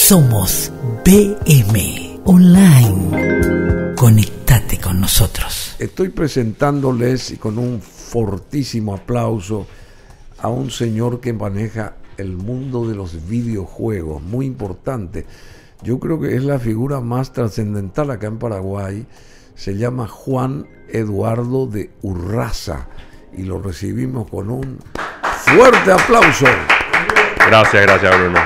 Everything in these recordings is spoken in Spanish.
Somos BM Online. Conectate con nosotros. Estoy presentándoles y con un fortísimo aplauso a un señor que maneja el mundo de los videojuegos, muy importante. Yo creo que es la figura más trascendental acá en Paraguay. Se llama Juan Eduardo de Urraza y lo recibimos con un fuerte aplauso. Gracias Bruno.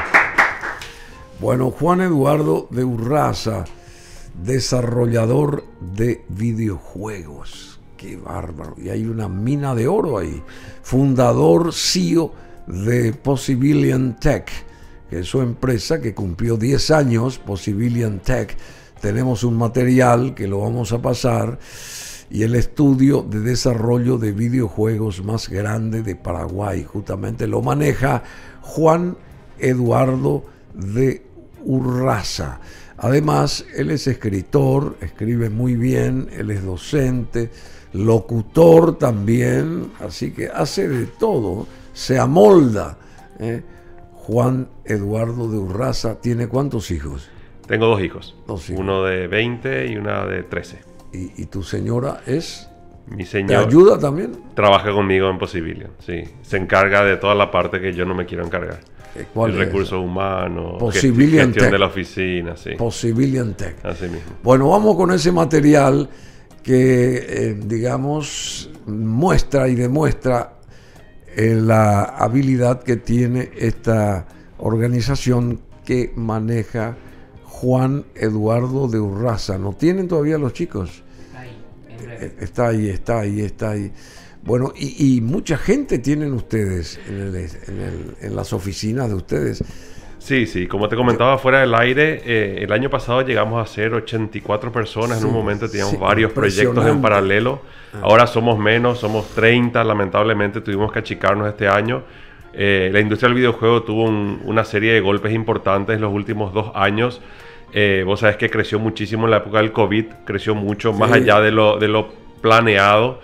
Bueno, Juan Eduardo de Urraza, desarrollador de videojuegos. ¡Qué bárbaro! Y hay una mina de oro ahí. Fundador, CEO de Possibilian Tech, que es su empresa que cumplió 10 años, Possibilian Tech. Tenemos un material que lo vamos a pasar y el estudio de desarrollo de videojuegos más grande de Paraguay. Justamente lo maneja Juan Eduardo de Urraza. Además, él es escritor, escribe muy bien, él es docente, locutor también, así que hace de todo, se amolda. Juan Eduardo de Urraza, ¿tiene cuántos hijos? Tengo dos hijos, uno de 20 y una de 13. ¿Y tu señora es? Mi señora ¿te ayuda también? Trabaja conmigo en Possibilian, sí. Se encarga de toda la parte que yo no me quiero encargar. ¿Cuál el es? Recursos humanos, Possibilian gestión Tech. de la oficina, sí. Possibilian Tech. Así mismo. Bueno, vamos con ese material que, digamos, muestra y demuestra la habilidad que tiene esta organización que maneja Juan Eduardo de Urraza. ¿No tienen todavía los chicos? Está ahí. Bueno, y mucha gente tienen ustedes en las oficinas de ustedes. Sí, como te comentaba fuera del aire, el año pasado llegamos a ser 84 personas, Sí, en un momento teníamos sí, varios proyectos en paralelo, ahora somos menos, somos 30, lamentablemente tuvimos que achicarnos este año. La industria del videojuego tuvo una serie de golpes importantes en los últimos 2 años. Vos sabés que creció muchísimo en la época del COVID, creció mucho, más allá de lo planeado.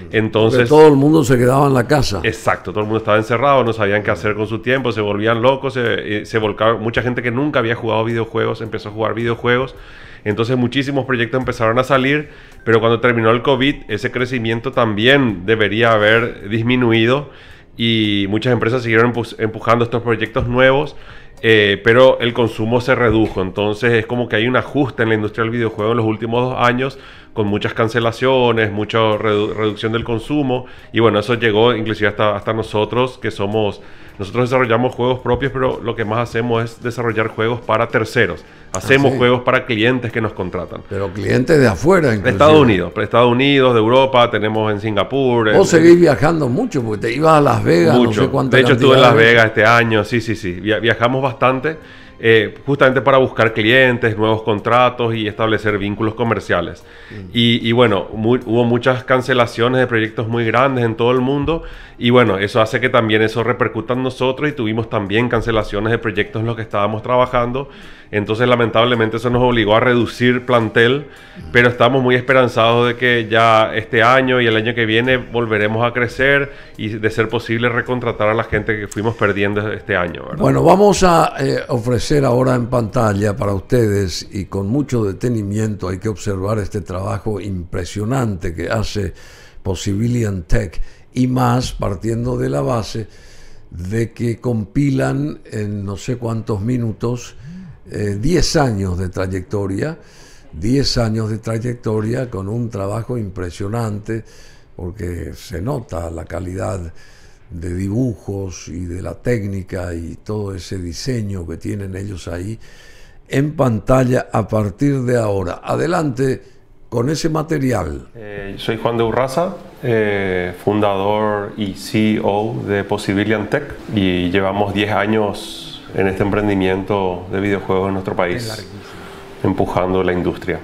Entonces, porque todo el mundo se quedaba en la casa. Exacto, todo el mundo estaba encerrado, no sabían qué hacer con su tiempo, se volvían locos, se volcaron. Mucha gente que nunca había jugado videojuegos empezó a jugar videojuegos. Entonces muchísimos proyectos empezaron a salir, pero cuando terminó el COVID, ese crecimiento también debería haber disminuido y muchas empresas siguieron empujando estos proyectos nuevos. Pero el consumo se redujo, entonces es como que hay un ajuste en la industria del videojuego en los últimos 2 años, con muchas cancelaciones, mucha reducción del consumo, y bueno, eso llegó inclusive hasta nosotros, nosotros desarrollamos juegos propios, pero lo que más hacemos es desarrollar juegos para terceros. Hacemos juegos para clientes que nos contratan. Pero clientes de afuera, inclusive. De Estados Unidos, de Europa, tenemos en Singapur. Vos seguís viajando mucho, porque te ibas a Las Vegas, mucho. No sé cuántas. De hecho, estuve en Las Vegas este año, sí. Viajamos bastante, justamente para buscar clientes, nuevos contratos y establecer vínculos comerciales. Y bueno, hubo muchas cancelaciones de proyectos muy grandes en todo el mundo, y bueno, eso hace que también eso repercuta en nosotros, y tuvimos también cancelaciones de proyectos en los que estábamos trabajando. Entonces lamentablemente eso nos obligó a reducir plantel, pero estamos muy esperanzados de que ya este año y el año que viene volveremos a crecer y de ser posible recontratar a la gente que fuimos perdiendo este año, ¿verdad? Bueno, vamos a ofrecer ahora en pantalla para ustedes, y con mucho detenimiento hay que observar este trabajo impresionante que hace Possibilian Tech, y más partiendo de la base de que compilan en no sé cuántos minutos 10 años de trayectoria, 10 años de trayectoria con un trabajo impresionante, porque se nota la calidad de dibujos y de la técnica y todo ese diseño que tienen ellos ahí en pantalla a partir de ahora. Adelante con ese material. Soy Juan de Urraza, fundador y CEO de Possibilian Tech, y llevamos 10 años en este emprendimiento de videojuegos en nuestro país, empujando la industria.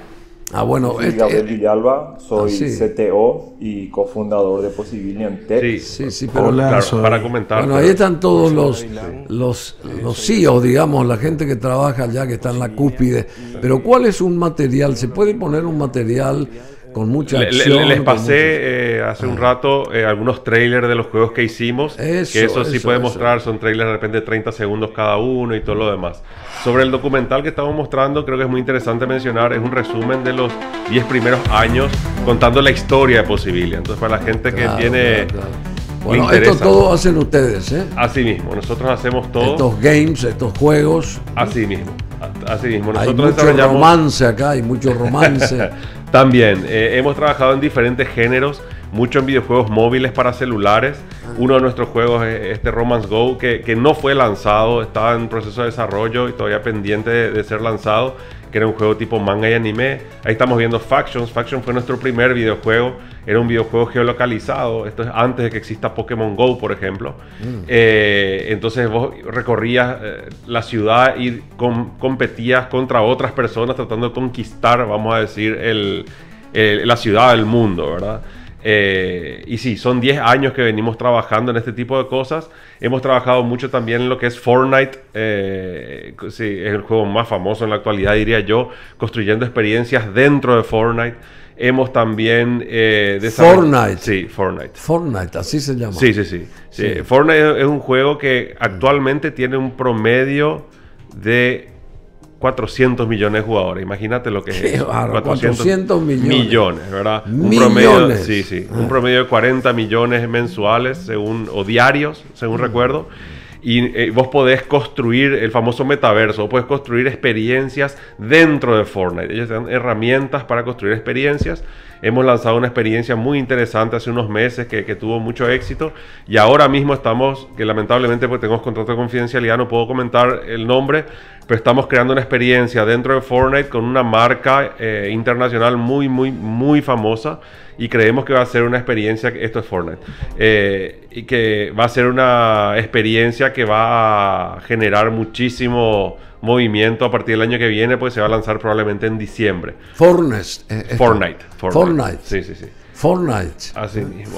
Bueno, soy Gabriel Villalba, soy CTO y cofundador de Possibilian Tech. Sí, pero claro, para comentar. Bueno, ahí están todos los CEOs, digamos, la gente que trabaja allá, que está en la cúspide. Pero ¿cuál es un material? ¿Se puede poner un material con mucha acción. Les pasé hace un rato algunos trailers de los juegos que hicimos. Eso sí puede mostrar, son trailers de repente de 30 segundos cada uno y todo lo demás. Sobre el documental que estamos mostrando, creo que es muy interesante mencionar, es un resumen de los 10 primeros años contando la historia de Possibilia. Entonces, para la gente que tiene... Bueno, esto todo hacen ustedes, ¿eh? Así mismo, nosotros hacemos todo. Estos games, estos juegos. Así mismo, así mismo. Nosotros hay mucho romance acá, hay mucho romance. También, hemos trabajado en diferentes géneros, mucho en videojuegos móviles para celulares. Uno de nuestros juegos es este Romance Go, que no fue lanzado, estaba en proceso de desarrollo y todavía pendiente de ser lanzado, que era un juego tipo manga y anime. Ahí estamos viendo Factions. Factions fue nuestro primer videojuego. Era un videojuego geolocalizado. Esto es antes de que exista Pokémon Go, por ejemplo. Entonces vos recorrías la ciudad y competías contra otras personas tratando de conquistar, vamos a decir, la ciudad del mundo, ¿verdad? Y sí, son 10 años que venimos trabajando en este tipo de cosas. Hemos trabajado mucho también en lo que es Fortnite. Sí, es el juego más famoso en la actualidad, diría yo, construyendo experiencias dentro de Fortnite. Hemos también Fortnite. Sí, Fortnite. Fortnite, así se llama. Sí. Fortnite es un juego que actualmente tiene un promedio de 400 millones de jugadores. Imagínate lo que es eso. 400 millones, ¿verdad? Millones. Un promedio de 40 millones mensuales o diarios, según recuerdo. Y vos podés construir el famoso metaverso, vos podés construir experiencias dentro de Fortnite. Ellos te dan herramientas para construir experiencias. Hemos lanzado una experiencia muy interesante hace unos meses que tuvo mucho éxito. Y ahora mismo estamos, que lamentablemente porque tenemos contrato de confidencialidad, no puedo comentar el nombre, pero estamos creando una experiencia dentro de Fortnite con una marca internacional muy famosa. Y creemos que va a ser una experiencia, esto es Fortnite, y que va a ser una experiencia que va a generar muchísimo movimiento a partir del año que viene, porque se va a lanzar probablemente en diciembre. Fortnite. Sí. Fortnite. Así mismo.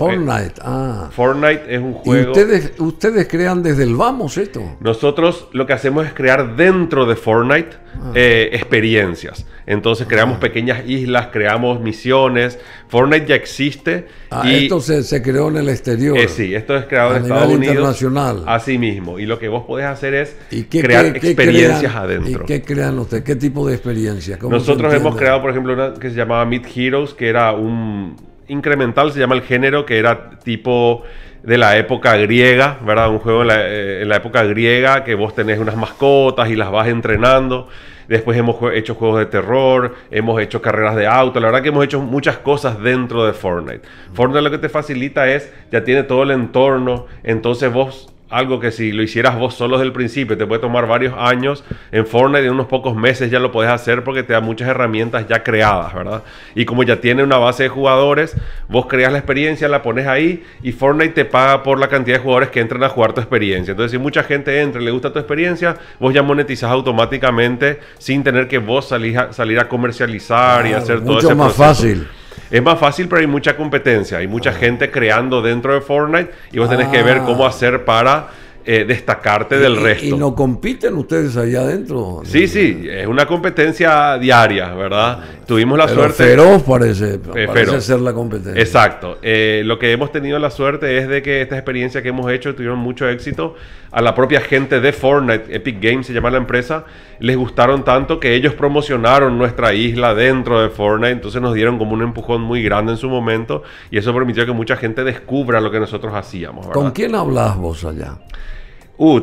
Fortnite es un juego... ¿Y ustedes crean desde el vamos esto? Nosotros lo que hacemos es crear dentro de Fortnite experiencias. Entonces creamos pequeñas islas, creamos misiones. Fortnite ya existe. Y esto se creó en el exterior. Sí, esto es creado en Estados Unidos. Internacional. Así mismo. Y lo que vos podés hacer es crear experiencias adentro. ¿Y qué crean ustedes? ¿Qué tipo de experiencia? Nosotros hemos creado, por ejemplo, una que se llamaba Meet Heroes, que era un... incremental, se llama el género, que era tipo de la época griega, ¿verdad? Un juego en la época griega que vos tenés unas mascotas y las vas entrenando. Después hemos hecho juegos de terror, hemos hecho carreras de auto. La verdad que hemos hecho muchas cosas dentro de Fortnite. Fortnite lo que te facilita es, ya tiene todo el entorno, entonces vos... algo que si lo hicieras vos solo desde el principio te puede tomar varios años, en Fortnite en unos pocos meses ya lo podés hacer porque te da muchas herramientas ya creadas, ¿verdad? Y como ya tiene una base de jugadores, vos creas la experiencia, la pones ahí y Fortnite te paga por la cantidad de jugadores que entren a jugar tu experiencia. Entonces, si mucha gente entra y le gusta tu experiencia, vos ya monetizás automáticamente sin tener que vos salir a comercializar y hacer todo ese proceso. Mucho más fácil. Es más fácil, pero hay mucha competencia. Hay mucha gente creando dentro de Fortnite y vos tenés que ver cómo hacer para destacarte del resto. ¿Y no compiten ustedes allá adentro? Sí, es una competencia diaria, ¿verdad? Tuvimos la suerte... Feroz parece ser la competencia. Exacto. Lo que hemos tenido la suerte es de que esta experiencia que hemos hecho tuvieron mucho éxito. A la propia gente de Fortnite, Epic Games se llama la empresa, les gustaron tanto que ellos promocionaron nuestra isla dentro de Fortnite. Entonces nos dieron como un empujón muy grande en su momento y eso permitió que mucha gente descubra lo que nosotros hacíamos, ¿verdad? ¿Con quién hablas vos allá?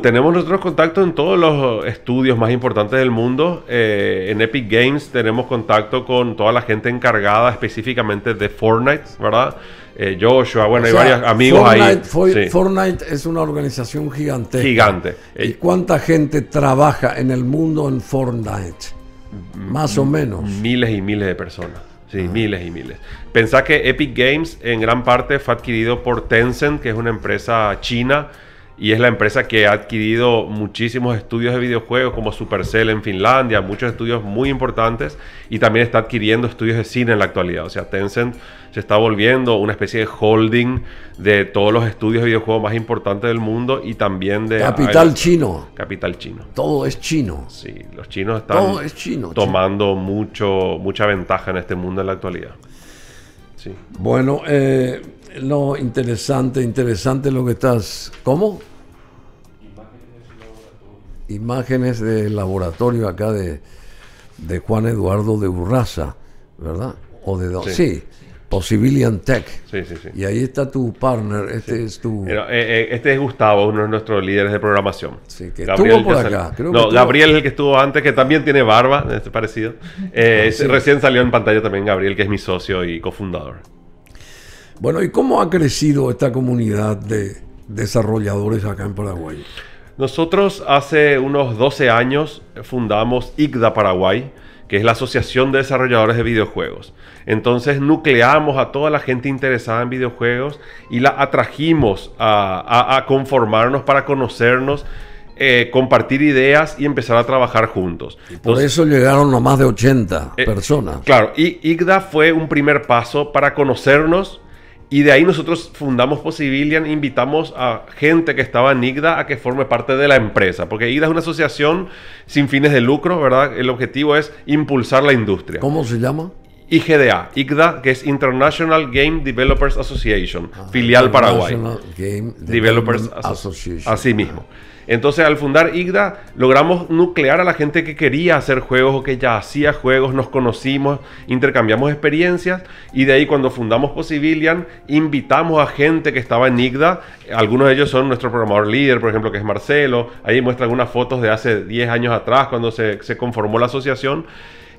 Tenemos nuestros contactos en todos los estudios más importantes del mundo. En Epic Games tenemos contacto con toda la gente encargada específicamente de Fortnite, ¿verdad? Joshua, bueno, hay varios amigos ahí. Fortnite es una organización gigantesca. Gigante. ¿Y cuánta gente trabaja en el mundo en Fortnite? Más o menos. Miles y miles de personas. Sí, miles y miles. Pensá que Epic Games en gran parte fue adquirido por Tencent, que es una empresa china. Y es la empresa que ha adquirido muchísimos estudios de videojuegos como Supercell en Finlandia, muchos estudios muy importantes, y también está adquiriendo estudios de cine en la actualidad. O sea, Tencent se está volviendo una especie de holding de todos los estudios de videojuegos más importantes del mundo y también de... Capital chino. Todo es chino. Sí, los chinos están tomando mucha ventaja en este mundo en la actualidad. sí. Bueno, no, interesante lo que estás... ¿Cómo? Imágenes del laboratorio acá de Juan Eduardo de Urraza, ¿verdad? O de sí. Possibilian Tech. Sí. Y ahí está tu partner, es tu... Este es Gustavo, uno de nuestros líderes de programación. Sí, que Gabriel estuvo por acá. Gabriel es el que estuvo antes, que también tiene barba, parecido. Sí. Recién salió en pantalla también Gabriel, que es mi socio y cofundador. Bueno, ¿y cómo ha crecido esta comunidad de desarrolladores acá en Paraguay? Nosotros hace unos 12 años fundamos ICDA Paraguay, que es la Asociación de Desarrolladores de Videojuegos. Entonces nucleamos a toda la gente interesada en videojuegos y la atrajimos a conformarnos para conocernos, compartir ideas y empezar a trabajar juntos. Y por eso llegaron a más de 80 personas. Claro, y ICDA fue un primer paso para conocernos. Y de ahí nosotros fundamos Possibilian, invitamos a gente que estaba en ICDA a que forme parte de la empresa, porque ICDA es una asociación sin fines de lucro, ¿verdad? El objetivo es impulsar la industria. ¿Cómo se llama? IGDA, que es International Game Developers Association, filial Paraguay. International Game Developers Association. Así mismo. Entonces, al fundar ICDA, logramos nuclear a la gente que quería hacer juegos o que ya hacía juegos, nos conocimos, intercambiamos experiencias, y de ahí cuando fundamos Possibilian, invitamos a gente que estaba en ICDA. Algunos de ellos son nuestro programador líder, por ejemplo, que es Marcelo. Ahí muestra algunas fotos de hace 10 años atrás, cuando se conformó la asociación.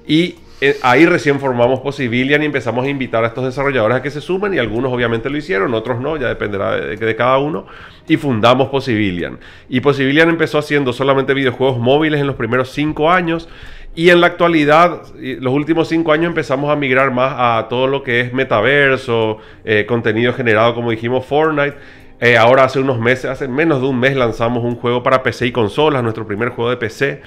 Y ahí recién formamos Possibilian y empezamos a invitar a estos desarrolladores a que se sumen, y algunos obviamente lo hicieron, otros no, ya dependerá de cada uno, y fundamos Possibilian. Y Possibilian empezó haciendo solamente videojuegos móviles en los primeros 5 años, y en la actualidad, los últimos 5 años empezamos a migrar más a todo lo que es metaverso, contenido generado, como dijimos, Fortnite. Ahora hace menos de un mes lanzamos un juego para PC y consolas, nuestro primer juego de PC.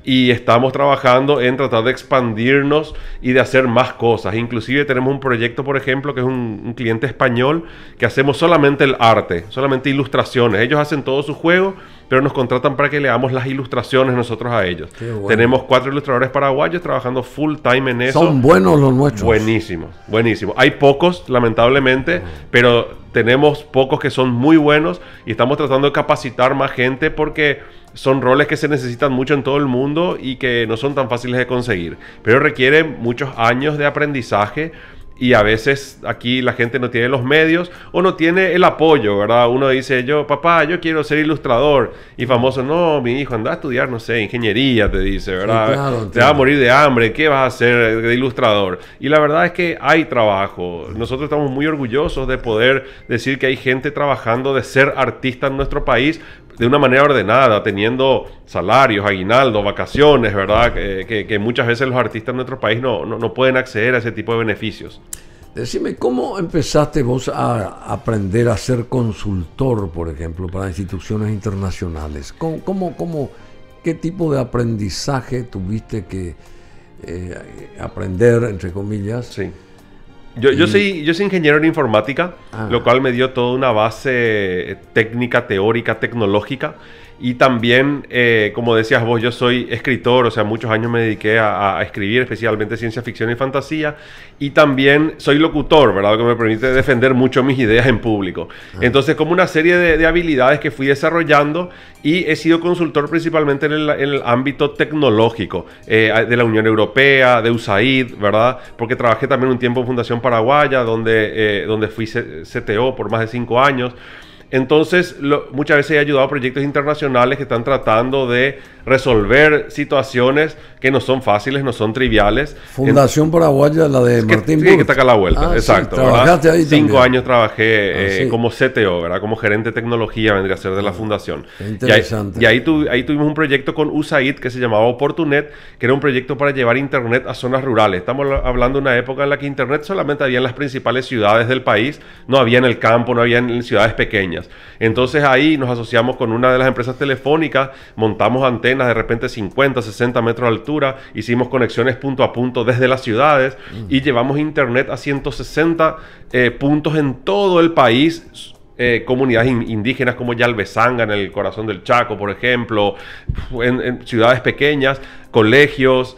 Y estamos trabajando en tratar de expandirnos y de hacer más cosas. Inclusive tenemos un proyecto, por ejemplo, que es un cliente español, que hacemos solamente el arte, solamente ilustraciones. Ellos hacen todo su juego, pero nos contratan para que le hagamos las ilustraciones nosotros a ellos. Bueno. Tenemos 4 ilustradores paraguayos trabajando full time en eso. Son buenos los nuestros. Buenísimos. Hay pocos, lamentablemente, pero tenemos pocos que son muy buenos, y estamos tratando de capacitar más gente, porque son roles que se necesitan mucho en todo el mundo y que no son tan fáciles de conseguir, pero requieren muchos años de aprendizaje, y a veces aquí la gente no tiene los medios o no tiene el apoyo, ¿verdad? Uno dice, papá, yo quiero ser ilustrador, y famoso, no, mi hijo, anda a estudiar, no sé, ingeniería, te dice, ¿verdad? Sí, claro, te vas a morir de hambre, ¿qué vas a hacer de ilustrador? Y la verdad es que hay trabajo. Nosotros estamos muy orgullosos de poder decir que hay gente trabajando de ser artista en nuestro país de una manera ordenada, teniendo salarios, aguinaldos, vacaciones, ¿verdad? Que muchas veces los artistas en nuestro país no pueden acceder a ese tipo de beneficios. Decime, ¿cómo empezaste vos a aprender a ser consultor, por ejemplo, para instituciones internacionales? ¿Qué tipo de aprendizaje tuviste que aprender, entre comillas? Sí. Yo soy ingeniero en informática, lo cual me dio toda una base técnica, teórica, tecnológica. Y también, como decías vos, yo soy escritor, o sea, muchos años me dediqué a escribir, especialmente ciencia ficción y fantasía. Y también soy locutor, ¿verdad? Lo que me permite defender mucho mis ideas en público. Entonces, como una serie de habilidades que fui desarrollando, y he sido consultor principalmente en el ámbito tecnológico, de la Unión Europea, de USAID, ¿verdad? Porque trabajé también un tiempo en Fundación Paraguaya, donde fui CTO por más de 5 años. Entonces, muchas veces he ayudado a proyectos internacionales que están tratando de resolver situaciones que no son fáciles, no son triviales. Fundación Paraguaya, la de Martín Burch. Sí, que está acá a la vuelta, exacto. Sí, trabajaste ahí 5 años trabajé como CTO, ¿verdad? Como gerente de tecnología, vendría a ser de la fundación. Interesante. Y ahí tuvimos un proyecto con USAID que se llamaba Oportunet, que era un proyecto para llevar internet a zonas rurales. Estamos hablando de una época en la que internet solamente había en las principales ciudades del país, no había en el campo, no había en ciudades pequeñas. Entonces ahí nos asociamos con una de las empresas telefónicas, montamos antenas de repente 50, 60 metros de altura, hicimos conexiones punto a punto desde las ciudades y llevamos internet a 160 puntos en todo el país. Comunidades indígenas como Yalbezanga, en el corazón del Chaco, por ejemplo, en ciudades pequeñas, colegios,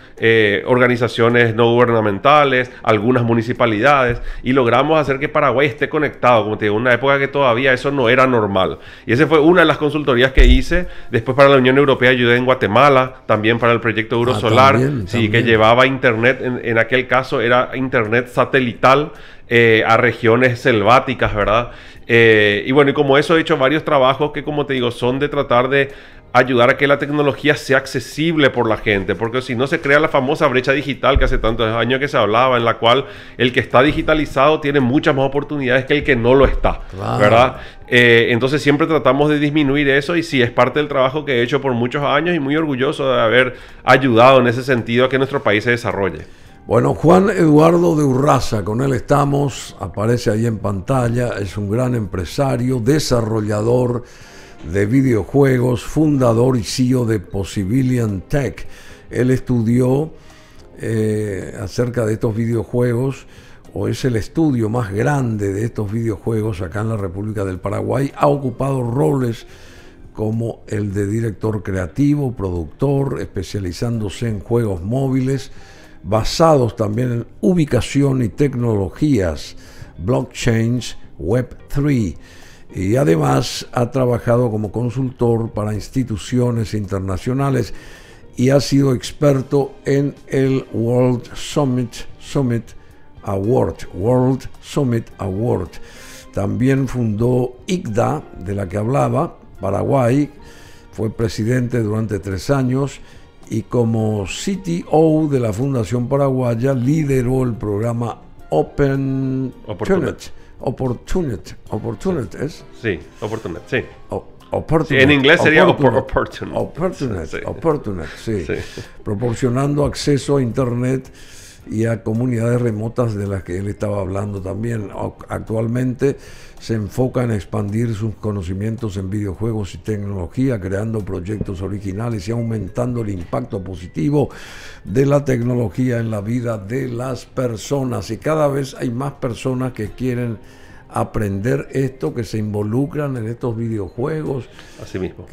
organizaciones no gubernamentales, algunas municipalidades, y logramos hacer que Paraguay esté conectado, como te digo, en una época que todavía eso no era normal. Y esa fue una de las consultorías que hice. Después para la Unión Europea ayudé en Guatemala, también para el proyecto Eurosolar, también. Que llevaba internet, en aquel caso era internet satelital a regiones selváticas, ¿verdad? Y bueno, y como eso he hecho varios trabajos que, como te digo, son de tratar de ayudar a que la tecnología sea accesible por la gente, porque si no se crea la famosa brecha digital que hace tantos años que se hablaba, en la cual el que está digitalizado tiene muchas más oportunidades que el que no lo está, ¿verdad? Entonces siempre tratamos de disminuir eso, y sí, es parte del trabajo que he hecho por muchos años y muy orgulloso de haber ayudado en ese sentido a que nuestro país se desarrolle. Bueno, Juan Eduardo de Urraza, con él estamos, aparece ahí en pantalla, es un gran empresario, desarrollador de videojuegos, fundador y CEO de Possibilian Tech. Él estudió acerca de estos videojuegos, o es el estudio más grande de estos videojuegos acá en la República del Paraguay. Ha ocupado roles como el de director creativo, productor, especializándose en juegos móviles, basados también en ubicación y tecnologías, blockchain, Web3. Y además ha trabajado como consultor para instituciones internacionales y ha sido experto en el World Summit Award. También fundó ICDA, de la que hablaba, Paraguay. Fue presidente durante 3 años y como CTO de la Fundación Paraguaya lideró el programa Opportunity. ¿Es? Sí, Opportunity, sí. Opportunity. Sí, en inglés sería Opportunity. Opportunity, sí. Proporcionando acceso a Internet y a comunidades remotas de las que él estaba hablando también. Actualmente se enfoca en expandir sus conocimientos en videojuegos y tecnología, creando proyectos originales y aumentando el impacto positivo de la tecnología en la vida de las personas. Y cada vez hay más personas que quieren aprender esto, que se involucran en estos videojuegos. Así mismo.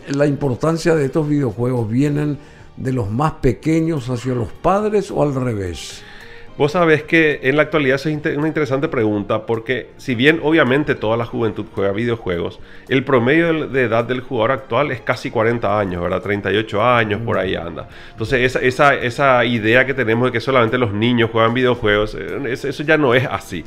La importancia de estos videojuegos vienen de los más pequeños hacia los padres, o al revés. Vos sabés que en la actualidad es una interesante pregunta, porque si bien obviamente toda la juventud juega videojuegos, el promedio de edad del jugador actual es casi 40 años, ¿verdad? 38 años, por ahí anda. Entonces esa idea que tenemos de que solamente los niños juegan videojuegos, eso ya no es así.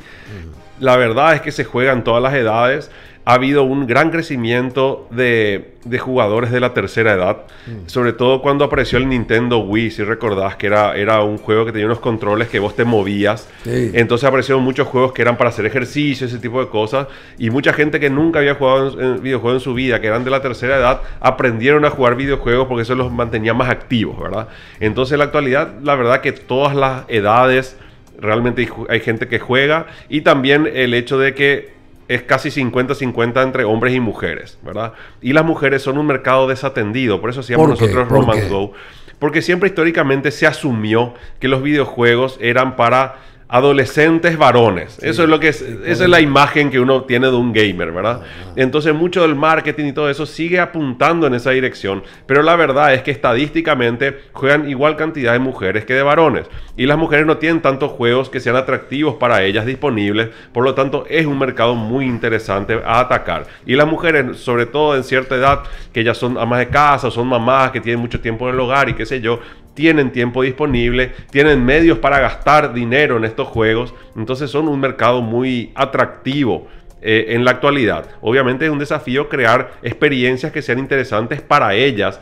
La verdad es que se juegan todas las edades. Ha habido un gran crecimiento de jugadores de la tercera edad, sobre todo cuando apareció el Nintendo Wii, si recordás que era un juego que tenía unos controles que vos te movías. Sí. Entonces aparecieron muchos juegos que eran para hacer ejercicio, ese tipo de cosas, y mucha gente que nunca había jugado en videojuegos en su vida, que eran de la tercera edad, aprendieron a jugar videojuegos porque eso los mantenía más activos, ¿verdad? Entonces en la actualidad, la verdad que todas las edades, realmente hay gente que juega, y también el hecho de que es casi 50-50 entre hombres y mujeres, ¿verdad? Y las mujeres son un mercado desatendido, por eso hacíamos nosotros Romance Go. Porque siempre históricamente se asumió que los videojuegos eran para adolescentes varones. Sí, eso es la imagen que uno tiene de un gamer, ¿verdad? Entonces mucho del marketing y todo eso sigue apuntando en esa dirección, pero la verdad es que estadísticamente juegan igual cantidad de mujeres que de varones, y las mujeres no tienen tantos juegos que sean atractivos para ellas disponibles, por lo tanto es un mercado muy interesante a atacar. Y las mujeres, sobre todo en cierta edad, que ya son amas de casa, son mamás que tienen mucho tiempo en el hogar y qué sé yo, tienen tiempo disponible, tienen medios para gastar dinero en estos juegos, entonces son un mercado muy atractivo en la actualidad. Obviamente es un desafío crear experiencias que sean interesantes para ellas,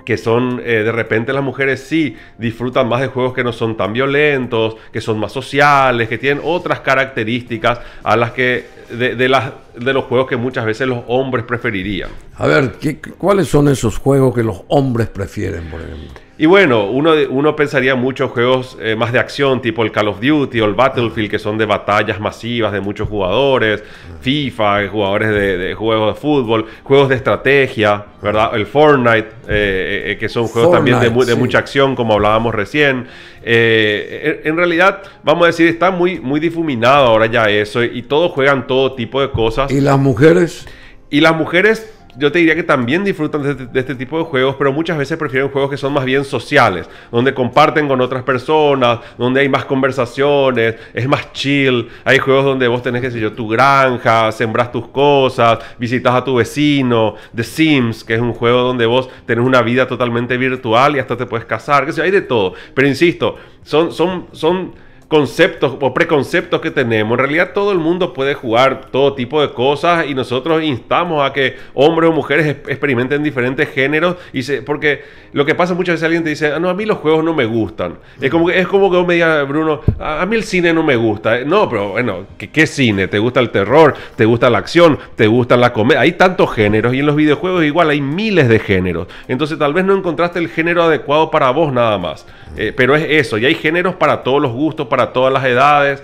que son, de repente las mujeres sí disfrutan más de juegos que no son tan violentos, que son más sociales, que tienen otras características a las que de los juegos que muchas veces los hombres preferirían. A ver, ¿cuáles son esos juegos que los hombres prefieren, por ejemplo? Y bueno, uno pensaría muchos juegos más de acción, tipo el Call of Duty o el Battlefield, que son de batallas masivas de muchos jugadores, FIFA, jugadores de juegos de fútbol, juegos de estrategia, ¿verdad? El Fortnite, que son juegos también de mucha acción, como hablábamos recién. En realidad, vamos a decir, está muy difuminado ahora ya eso, y todos juegan todo tipo de cosas. ¿Y las mujeres? Y las mujeres, yo te diría que también disfrutan de este tipo de juegos, pero muchas veces prefieren juegos que son más bien sociales, donde comparten con otras personas, donde hay más conversaciones, es más chill. Hay juegos donde vos tenés, qué sé yo, tu granja, sembrás tus cosas, visitas a tu vecino. The Sims, que es un juego donde vos tenés una vida totalmente virtual y hasta te puedes casar, qué sé yo, hay de todo. Pero insisto, son conceptos o preconceptos que tenemos. En realidad todo el mundo puede jugar todo tipo de cosas y nosotros instamos a que hombres o mujeres experimenten diferentes géneros porque lo que pasa muchas veces alguien te dice, no, a mí los juegos no me gustan. Es como que vos me digas, Bruno, a mí el cine no me gusta. No, pero bueno, ¿qué cine? ¿Te gusta el terror? ¿Te gusta la acción? ¿Te gusta la comedia? Hay tantos géneros y en los videojuegos igual hay miles de géneros. Entonces tal vez no encontraste el género adecuado para vos nada más. Pero es eso, y hay géneros para todos los gustos, para todas las edades,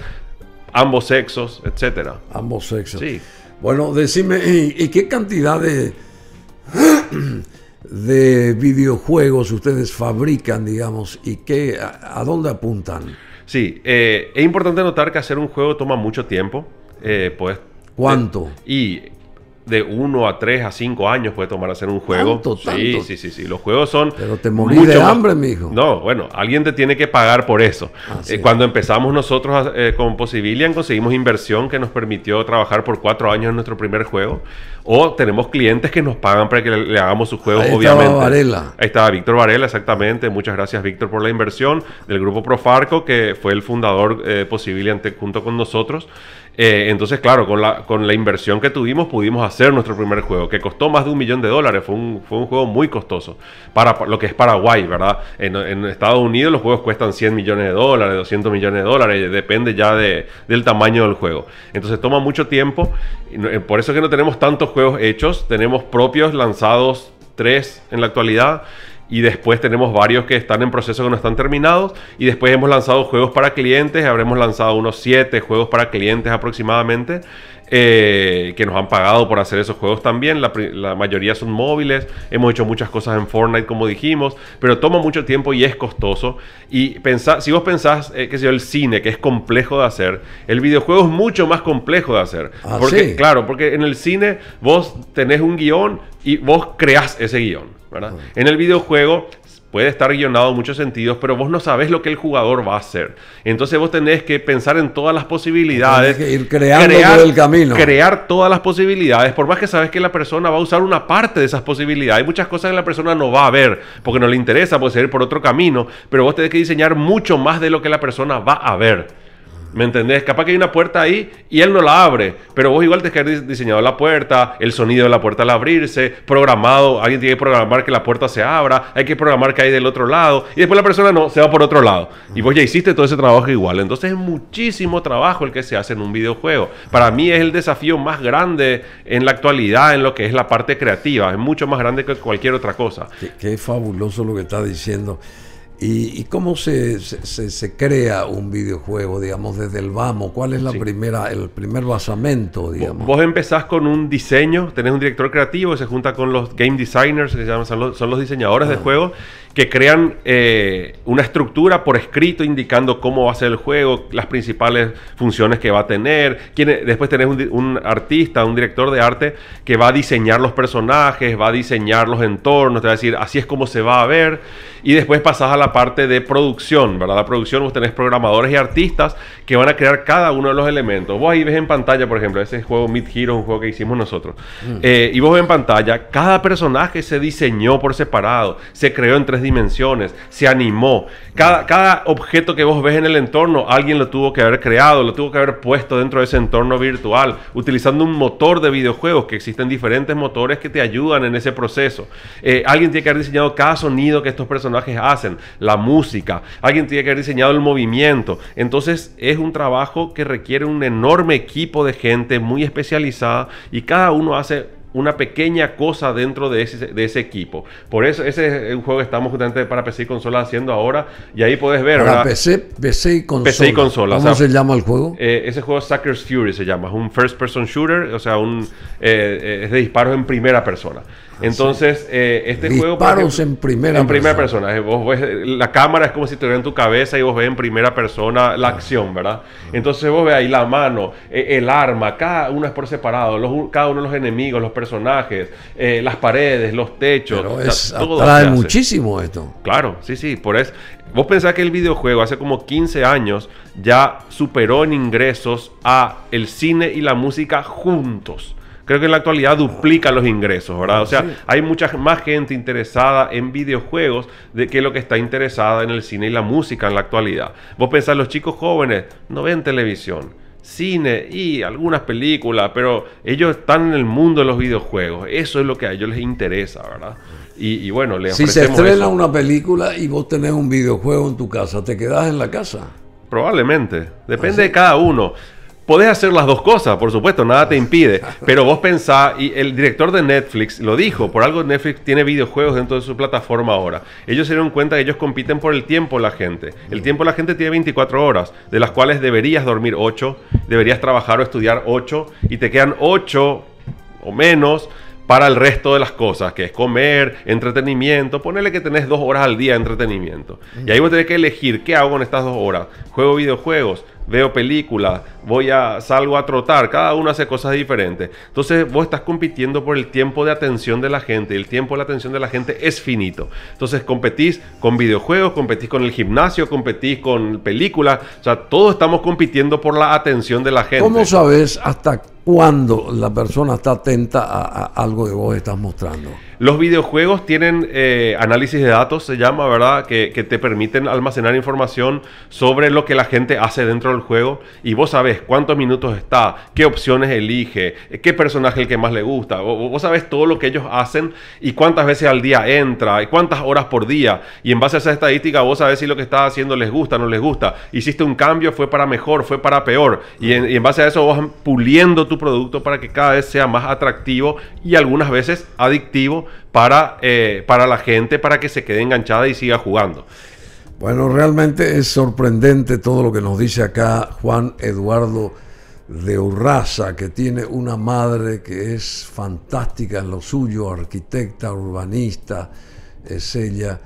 ambos sexos, etcétera. Ambos sexos. Sí. Bueno, decime, ¿y qué cantidad de videojuegos ustedes fabrican, digamos, y a dónde apuntan? Sí, es importante notar que hacer un juego toma mucho tiempo. Pues, ¿cuánto? De 1 a 3 a 5 años puede tomar hacer un juego. ¿Tanto? Sí. Los juegos son... Pero te morís de hambre, mijo. No, bueno, alguien te tiene que pagar por eso. Sí. Cuando empezamos nosotros con Possibilian, conseguimos inversión que nos permitió trabajar por 4 años en nuestro primer juego. O tenemos clientes que nos pagan para que le hagamos sus juegos, obviamente. Estaba Varela. Ahí estaba Víctor Varela, exactamente. Muchas gracias, Víctor, por la inversión. Del grupo Profarco, que fue el fundador de Possibilian junto con nosotros. Entonces, claro, con la inversión que tuvimos, pudimos hacer nuestro primer juego, que costó más de $1 millón. Fue un juego muy costoso para lo que es Paraguay, ¿verdad? En Estados Unidos los juegos cuestan $100 millones, $200 millones, depende ya del tamaño del juego. Entonces toma mucho tiempo, por eso es que no tenemos tantos juegos hechos. Tenemos propios lanzados 3 en la actualidad. Y después tenemos varios que están en proceso, que no están terminados. Y después hemos lanzado juegos para clientes. Habremos lanzado unos 7 juegos para clientes aproximadamente. Que nos han pagado por hacer esos juegos también. La mayoría son móviles. Hemos hecho muchas cosas en Fortnite, como dijimos. Pero toma mucho tiempo y es costoso. Y si vos pensás, el cine, que es complejo de hacer, el videojuego es mucho más complejo de hacer. ¿Sí? Claro, porque en el cine vos tenés un guión y vos creás ese guión, ¿verdad? En el videojuego puede estar guionado en muchos sentidos, pero vos no sabés lo que el jugador va a hacer. Entonces vos tenés que pensar en todas las posibilidades. Tenés que ir creando por el camino. Crear todas las posibilidades, por más que sabes que la persona va a usar una parte de esas posibilidades. Hay muchas cosas que la persona no va a ver, porque no le interesa, puede seguir por otro camino, pero vos tenés que diseñar mucho más de lo que la persona va a ver. ¿Me entendés? Capaz que hay una puerta ahí y él no la abre, pero vos igual tenés que haber diseñado la puerta, el sonido de la puerta al abrirse, programado, alguien tiene que programar que la puerta se abra, hay que programar que hay del otro lado, y después la persona no, se va por otro lado. Y vos ya hiciste todo ese trabajo igual. Entonces es muchísimo trabajo el que se hace en un videojuego. Para mí es el desafío más grande en la actualidad en lo que es la parte creativa. Es mucho más grande que cualquier otra cosa. Qué fabuloso lo que está diciendo. ¿Y cómo se crea un videojuego, digamos, desde el vamos? ¿Cuál es el primer basamento, digamos? Vos empezás con un diseño, tenés un director creativo que se junta con los game designers, que se llaman, son los diseñadores de juegos, que crean una estructura por escrito indicando cómo va a ser el juego, las principales funciones que va a tener. Después tenés un artista, un director de arte que va a diseñar los personajes, va a diseñar los entornos, te va a decir así es como se va a ver. Y después pasás a la parte de producción, ¿verdad? La producción, vos tenés programadores y artistas que van a crear cada uno de los elementos. Vos ahí ves en pantalla, por ejemplo, ese juego Mid Hero, un juego que hicimos nosotros. Y vos ves en pantalla, cada personaje se diseñó por separado, se creó en 3 dimensiones, se animó. Cada objeto que vos ves en el entorno, alguien lo tuvo que haber creado, lo tuvo que haber puesto dentro de ese entorno virtual, utilizando un motor de videojuegos, que existen diferentes motores que te ayudan en ese proceso. Alguien tiene que haber diseñado cada sonido que estos personajes hacen, la música, alguien tiene que haber diseñado el movimiento. Entonces es un trabajo que requiere un enorme equipo de gente muy especializada y cada uno hace una pequeña cosa dentro de ese equipo. Por eso ese es un juego que estamos justamente para PC y consola haciendo ahora, y ahí puedes ver, para ¿verdad? PC y consola. PC y consola. ¿Cómo se llama el juego? Ese juego Sucker's Fury se llama, es un first person shooter, o sea, es de disparos en primera persona. Entonces, este juego... Disparos en primera persona. Vos ves, la cámara es como si estuviera en tu cabeza y vos ves en primera persona la acción, ¿verdad? Entonces vos ves ahí la mano, el arma, cada uno es por separado, cada uno de los enemigos, los personajes, las paredes, los techos. Pero atrae muchísimo esto. Claro, sí, por eso. Vos pensás que el videojuego hace como 15 años ya superó en ingresos a el cine y la música juntos. Creo que en la actualidad duplica los ingresos, ¿verdad? O sea, sí, hay mucha más gente interesada en videojuegos que lo que está interesada en el cine y la música en la actualidad. Vos pensás, los chicos jóvenes no ven televisión, cine y algunas películas, pero ellos están en el mundo de los videojuegos. Eso es lo que a ellos les interesa, ¿verdad? Y bueno, les ofrecemos si se estrena una película y vos tenés un videojuego en tu casa, ¿te quedás en la casa? Probablemente. Depende de cada uno. Podés hacer las dos cosas, por supuesto, nada te impide. Pero vos pensás, y el director de Netflix lo dijo, por algo Netflix tiene videojuegos dentro de su plataforma ahora. Ellos se dieron cuenta que ellos compiten por el tiempo de la gente. El tiempo de la gente tiene 24 horas, de las cuales deberías dormir 8, deberías trabajar o estudiar 8, y te quedan 8 o menos para el resto de las cosas, que es comer, entretenimiento. Ponele que tenés 2 horas al día de entretenimiento. Y ahí vos tenés que elegir qué hago con estas 2 horas. Juego videojuegos, veo películas, salgo a trotar, cada uno hace cosas diferentes. Entonces vos estás compitiendo por el tiempo de atención de la gente, y el tiempo de atención de la gente es finito. Entonces competís con videojuegos, competís con el gimnasio, competís con películas, o sea, todos estamos compitiendo por la atención de la gente. ¿Cómo sabes hasta cuándo la persona está atenta a algo que vos estás mostrando? Los videojuegos tienen análisis de datos, se llama, ¿verdad? Que te permiten almacenar información sobre lo que la gente hace dentro del juego, y vos sabés cuántos minutos está, qué opciones elige, qué personaje es el que más le gusta. Vos sabés todo lo que ellos hacen y cuántas veces al día entra y cuántas horas por día, y en base a esa estadística vos sabés si lo que estás haciendo les gusta o no les gusta. Hiciste un cambio, fue para mejor, fue para peor, y en base a eso vos vas puliendo tu producto para que cada vez sea más atractivo y algunas veces adictivo para la gente, para que se quede enganchada y siga jugando. Bueno, realmente es sorprendente todo lo que nos dice acá Juan Eduardo de Urraza, que tiene una madre que es fantástica en lo suyo, arquitecta, urbanista, es ella.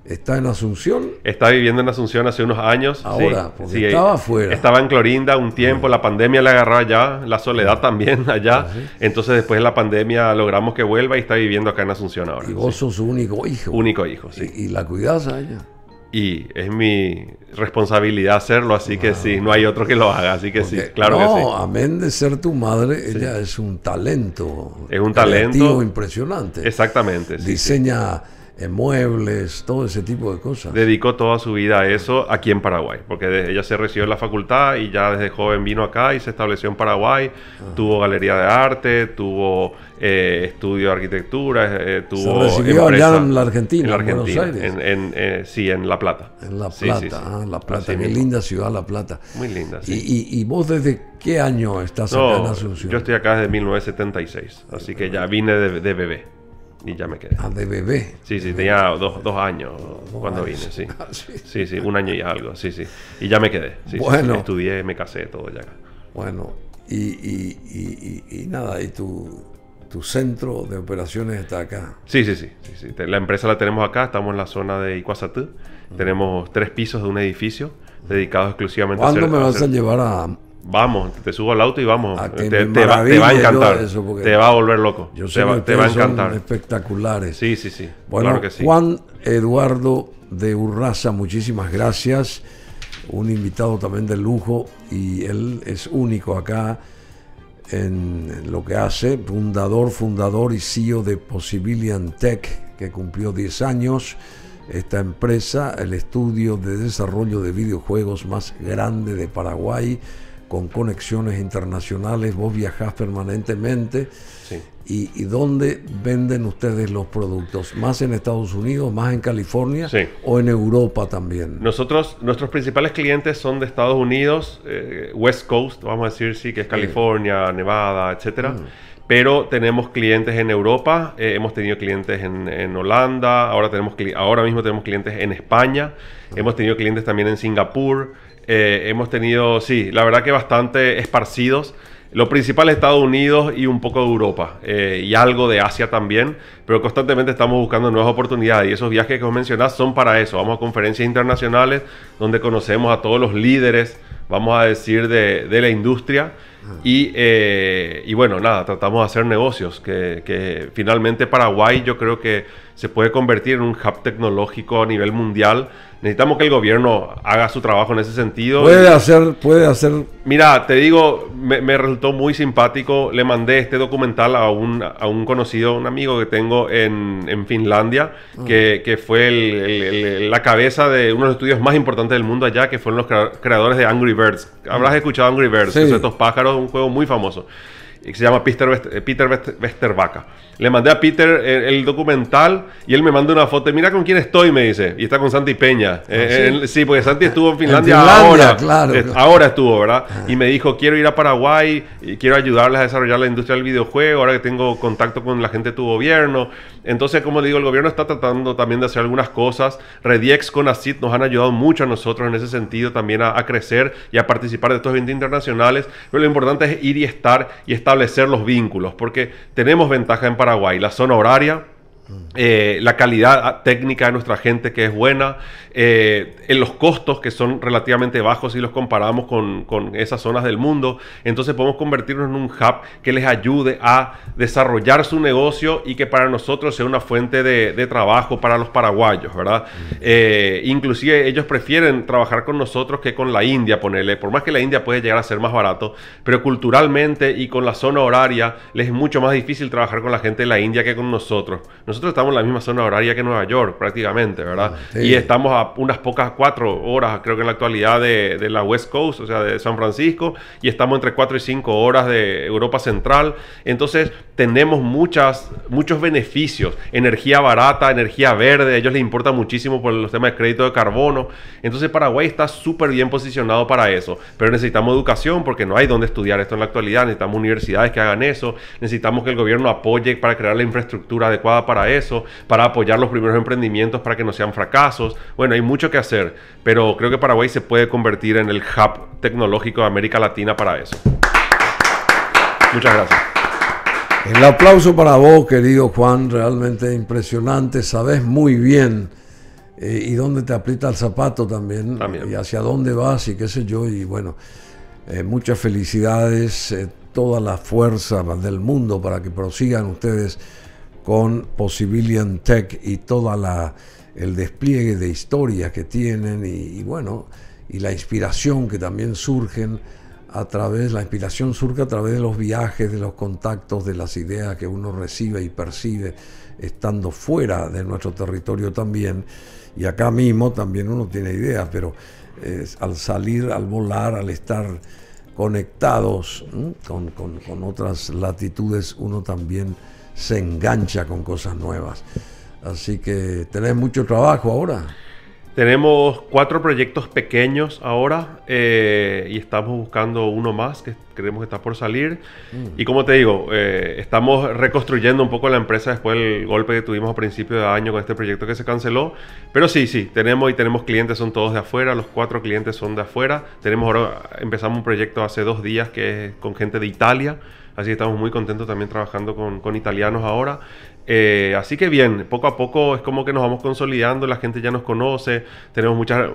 ¿Está en Asunción? Está viviendo en Asunción hace unos años. Ahora, sí, porque estaba afuera. Estaba en Clorinda un tiempo, la pandemia le agarró allá, la soledad también allá. ¿Sí? Entonces después de la pandemia logramos que vuelva y está viviendo acá en Asunción ahora. Y vos sos su único hijo. Único hijo, sí. ¿Y la cuidás a ella? Y es mi responsabilidad hacerlo, así que sí, no hay otro que lo haga, así que sí, claro que sí. No, amén de ser tu madre, ella es un talento. Es un talento impresionante. Exactamente. Sí, diseña muebles, todo ese tipo de cosas. Dedicó toda su vida a eso aquí en Paraguay, porque ella se recibió en la facultad y ya desde joven vino acá y se estableció en Paraguay. Tuvo galería de arte, tuvo estudio de arquitectura, tuvo se recibió allá en la Argentina, en Buenos Aires. Sí, en La Plata. En La Plata, sí. La Plata, qué linda ciudad La Plata. Muy linda, sí. ¿Y vos desde qué año estás acá en Asunción? Yo estoy acá desde 1976, así que ya vine de bebé. Y ya me quedé. Ah, de bebé. Sí, tenía 2 años cuando vine, sí. Sí, 1 año y algo, sí. Y ya me quedé. Sí, bueno. Sí, estudié, me casé, todo ya acá. Bueno, y nada, y tu centro de operaciones está acá. Sí. La empresa la tenemos acá, estamos en la zona de Iguazatú. Tenemos 3 pisos de un edificio dedicados exclusivamente ¿Cuándo me vas a llevar a...? Vamos, te subo al auto y vamos. Te va a encantar. Te va a volver loco. Yo sé te va a encantar. Son espectaculares. Sí. Bueno, claro que sí. Juan Eduardo de Urraza, muchísimas gracias. Un invitado también de lujo, y él es único acá en lo que hace. Fundador y CEO de Possibilian Tech, que cumplió 10 años. Esta empresa, el estudio de desarrollo de videojuegos más grande de Paraguay, con conexiones internacionales. Vos viajás permanentemente. Sí. ¿Y dónde venden ustedes los productos? ¿Más en Estados Unidos, más en California, sí, o en Europa también? Nuestros principales clientes son de Estados Unidos, West Coast, vamos a decir, sí, que es California, Nevada, etcétera. Pero tenemos clientes en Europa, hemos tenido clientes en Holanda, ahora mismo tenemos clientes en España, hemos tenido clientes también en Singapur, hemos tenido, sí, la verdad que bastante esparcidos. Lo principal es Estados Unidos y un poco de Europa y algo de Asia también, pero constantemente estamos buscando nuevas oportunidades y esos viajes que os mencionás son para eso. Vamos a conferencias internacionales donde conocemos a todos los líderes, vamos a decir, de la industria y bueno, nada, tratamos de hacer negocios que finalmente Paraguay yo creo que se puede convertir en un hub tecnológico a nivel mundial. Necesitamos que el gobierno haga su trabajo en ese sentido. Puede hacer. Mira, te digo, me resultó muy simpático. Le mandé este documental a un conocido, un amigo que tengo en Finlandia, que fue la cabeza de uno de los estudios más importantes del mundo allá, que fueron los creadores de Angry Birds. Habrás escuchado Angry Birds, sí. Que son estos pájaros, un juego muy famoso. Que se llama Peter Westervaca. Le mandé a Peter el documental y él me mandó una foto. Mira con quién estoy, me dice. Y está con Santi Peña. Sí, porque Santi estuvo en Finlandia ahora. Claro. Ahora estuvo, ¿verdad? Y me dijo, quiero ir a Paraguay y quiero ayudarles a desarrollar la industria del videojuego, ahora que tengo contacto con la gente de tu gobierno. Entonces, como digo, el gobierno está tratando también de hacer algunas cosas. Rediex con ACID nos han ayudado mucho a nosotros en ese sentido también a crecer y a participar de estos eventos internacionales. Pero lo importante es ir y establecer los vínculos, porque tenemos ventaja en Paraguay, la zona horaria, la calidad técnica de nuestra gente que es buena, en los costos que son relativamente bajos si los comparamos con esas zonas del mundo. Entonces podemos convertirnos en un hub que les ayude a desarrollar su negocio y que para nosotros sea una fuente de trabajo para los paraguayos, ¿verdad? Inclusive ellos prefieren trabajar con nosotros que con la India, ponerle, por más que la India puede llegar a ser más barato, pero culturalmente y con la zona horaria les es mucho más difícil trabajar con la gente de la India que con nosotros. Nosotros estamos en la misma zona horaria que Nueva York prácticamente, ¿verdad? Sí. Y estamos a unas pocas 4 horas, creo que en la actualidad de la West Coast, o sea, de San Francisco, y estamos entre 4 y 5 horas de Europa Central. Entonces tenemos muchos beneficios, energía barata, energía verde, a ellos les importa muchísimo por los temas de crédito de carbono. Entonces Paraguay está súper bien posicionado para eso, pero necesitamos educación porque no hay donde estudiar esto en la actualidad. Necesitamos universidades que hagan eso, necesitamos que el gobierno apoye para crear la infraestructura adecuada para eso, para apoyar los primeros emprendimientos para que no sean fracasos. Bueno, hay mucho que hacer, pero creo que Paraguay se puede convertir en el hub tecnológico de América Latina para eso. Muchas gracias. El aplauso para vos, querido Juan, realmente impresionante. Sabes muy bien y dónde te aprieta el zapato también. Y hacia dónde vas y qué sé yo. Y bueno, muchas felicidades, toda la fuerza del mundo para que prosigan ustedes con Possibilian Tech y toda el despliegue de historias que tienen y bueno, y la inspiración que también surgen la inspiración surge a través de los viajes, de los contactos, de las ideas que uno recibe y percibe estando fuera de nuestro territorio también, y acá mismo también uno tiene ideas, pero al salir, al volar, al estar conectados con otras latitudes, uno también se engancha con cosas nuevas. Así que tenés mucho trabajo ahora. Tenemos 4 proyectos pequeños ahora y estamos buscando uno más que creemos que está por salir. Y como te digo, estamos reconstruyendo un poco la empresa después del golpe que tuvimos a principio de año con este proyecto que se canceló. Pero sí, tenemos clientes, son todos de afuera, los 4 clientes son de afuera. Empezamos un proyecto hace 2 días que es con gente de Italia. Así que estamos muy contentos también trabajando con italianos ahora. Así que bien, poco a poco es como que nos vamos consolidando, la gente ya nos conoce,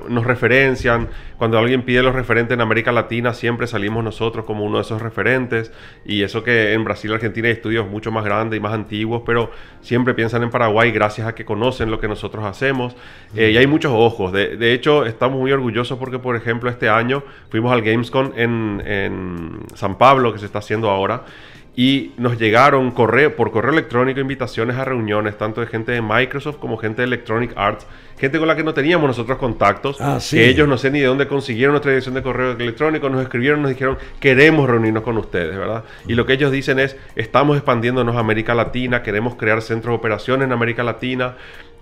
nos referencian. Cuando alguien pide los referentes en América Latina, siempre salimos nosotros como uno de esos referentes. Y eso que en Brasil y Argentina hay estudios mucho más grandes y más antiguos, pero siempre piensan en Paraguay gracias a que conocen lo que nosotros hacemos. Y hay muchos ojos. De hecho, estamos muy orgullosos porque, por ejemplo, este año fuimos al Gamescom en San Pablo, que se está haciendo ahora. Y nos llegaron por correo electrónico invitaciones a reuniones, tanto de gente de Microsoft como gente de Electronic Arts, gente con la que no teníamos nosotros contactos, sí. Que ellos no sé ni de dónde consiguieron nuestra dirección de correo electrónico, nos escribieron, nos dijeron, queremos reunirnos con ustedes, ¿verdad? Y lo que ellos dicen es, estamos expandiéndonos a América Latina, queremos crear centros de operaciones en América Latina,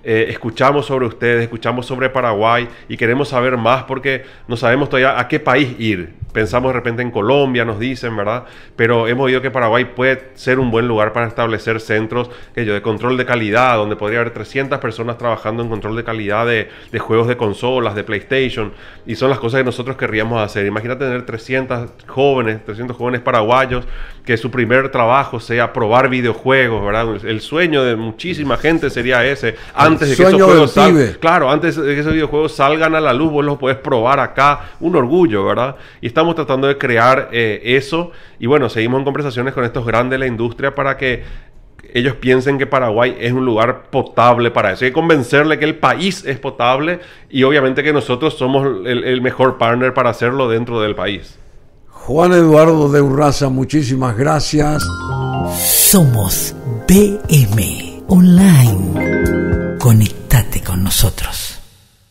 escuchamos sobre ustedes, escuchamos sobre Paraguay y queremos saber más porque no sabemos todavía a qué país ir. Pensamos de repente en Colombia, nos dicen, ¿verdad? Pero hemos oído que Paraguay puede ser un buen lugar para establecer centros de control de calidad, donde podría haber 300 personas trabajando en control de calidad de juegos de consolas, de PlayStation, y son las cosas que nosotros querríamos hacer. Imagínate tener 300 jóvenes paraguayos, que su primer trabajo sea probar videojuegos, ¿verdad? El sueño de muchísima gente sería ese. Antes de que esos juegos salgan, claro, antes de que esos videojuegos salgan a la luz, vos los podés probar acá. Un orgullo, ¿verdad? Y estamos tratando de crear eso. Y bueno, seguimos en conversaciones con estos grandes de la industria para que ellos piensen que Paraguay es un lugar potable para eso. Hay que convencerle que el país es potable y obviamente que nosotros somos el mejor partner para hacerlo dentro del país. Juan Eduardo de Urraza, muchísimas gracias. Somos BM Online. Conectate con nosotros.